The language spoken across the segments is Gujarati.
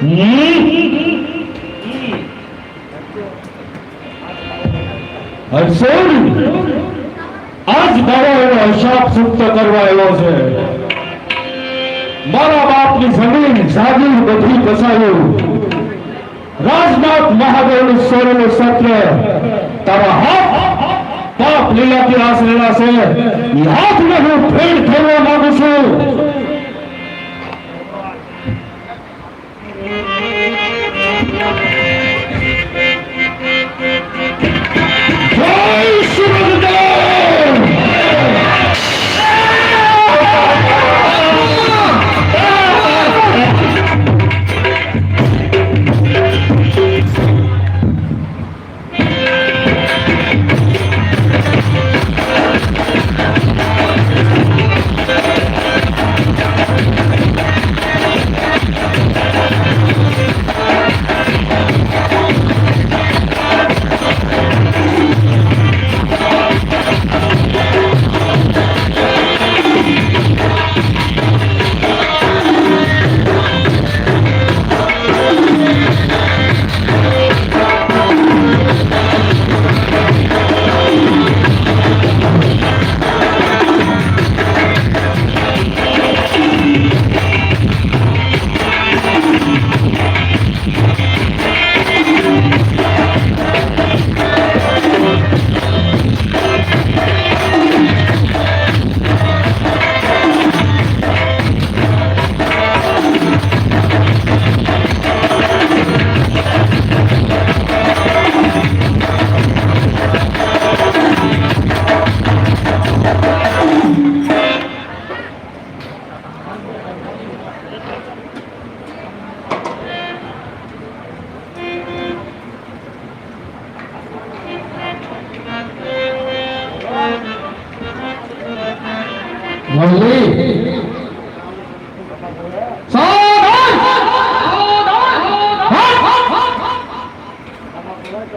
આજ બાવાનો હિસાબ સુક્ત કરવા આવ્યો છે. મારા બાપની જમીન જાગીર બધી કસાયું. રાજનાથ મહાદેવનું સોરેલું સત્ર તારા હાથ પાપ લીલાથી આસરેલા છે. એ હાથને હું ફેર ફેરવા માંગુ છું.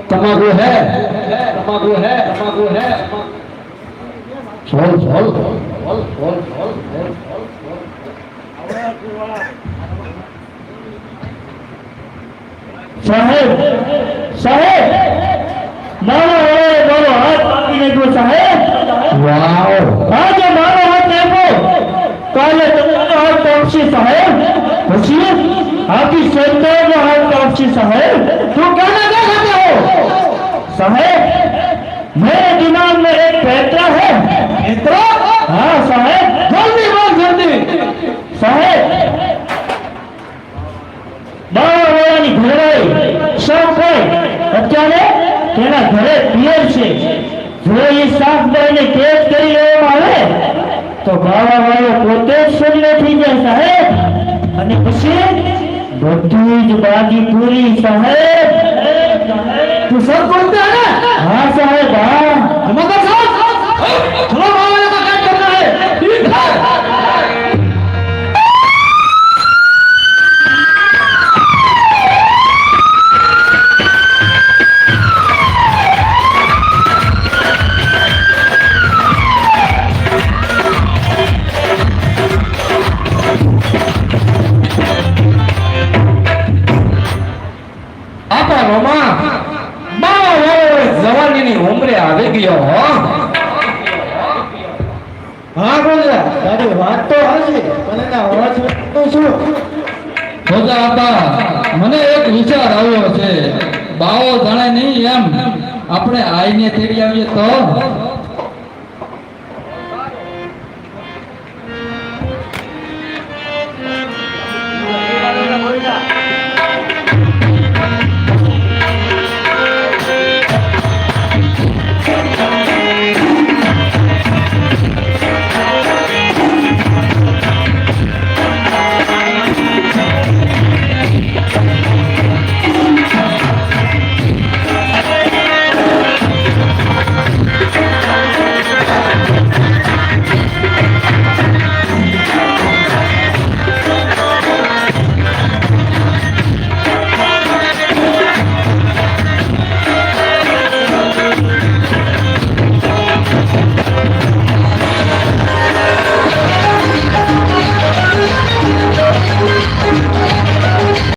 तमाकू है, तमाकू है, तमाकू है। छोड़ छोड़ छोड़ छोड़ छोड़ छोड़ साहेब साहेब मारो हाथ कापीने दो साहेब। वाह आज मारो हाथ देखो काले तुम्हारा हाथ कापी साहेब पूछिए आपकी सरकार का हाथ कापी साहेब। तू कहना क्या चाहते हो साहेब? मेरे दिमाग में एक पैतरा है। पैतरा? हाँ साहेब जल्दी बोल जल्दी साहेब। બાળાની ઘરે સૌ કોઈ અત્યારે તેના ઘરે પિયર છે. જો એ સાફ કરીને કેસ કરી લેવામાં આવે તો બાળાવાળો પોતે જ સજ્જ થઈ જાય સાહેબ. અને પછી બધી જ બાજી પૂરી સાહેબ. તું સર બોલતા है हाँ साहेब हाँ हमारा साथ चलो बाबा का काम करना है ठीक है। આપા રોમા જવાનીની ઉંમરે આવી ગયો હો. हाँ बोला तारी बात तो हसी મને ના અવાજ તો શું ખોજા આપા મને એક વિચાર આવ્યો છે. બાવો જાણે નહીં એમ આપણે આઈને તેડી આવીએ તો